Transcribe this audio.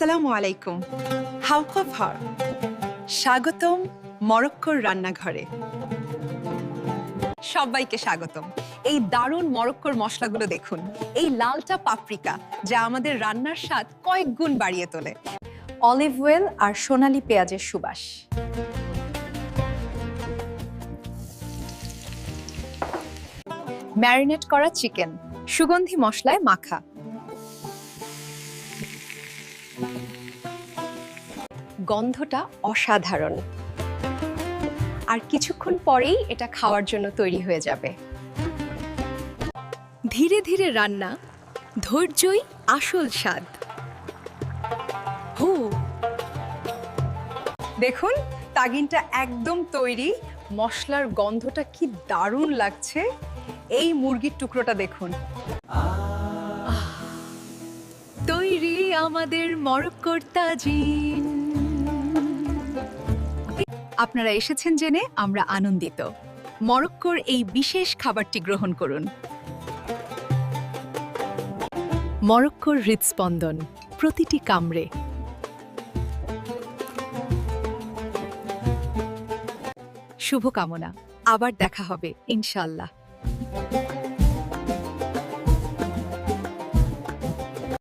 আসসালামু আলাইকুম। হাউকভার স্বাগতম মরক্কোর রান্নাঘরে। সবাইকে স্বাগতম। এই দারুণ মরক্কোর মশলাগুলো দেখুন। এই লালটা পাপরিকা যা আমাদের রান্নার স্বাদ কয়েক গুণ বাড়িয়ে তোলে। অলিভ অয়েল আর সোনালী পেঁয়াজের সুবাস। ম্যারিনেট করা চিকেন সুগন্ধি মশলায় মাখা। গন্ধটা অসাধারণ, আর কিছুক্ষণ পরেই এটা খাওয়ার জন্য তৈরি হয়ে যাবে। ধীরে ধীরে রান্না, ধৈর্যই আসল স্বাদ। দেখুন তাগিনটা একদম তৈরি। মশলার গন্ধটা কি দারুণ লাগছে। এই মুরগির টুকরোটা দেখুন। তৈরি আমাদের মরক্কোর তাজিন। আপনারা এসেছেন জেনে আমরা আনন্দিত। মরক্কোর এই বিশেষ খাবারটি গ্রহণ করুন। মরক্কোর হৃদস্পন্দন প্রতিটি কামড়ে। শুভকামনা, আবার দেখা হবে ইনশাআল্লাহ।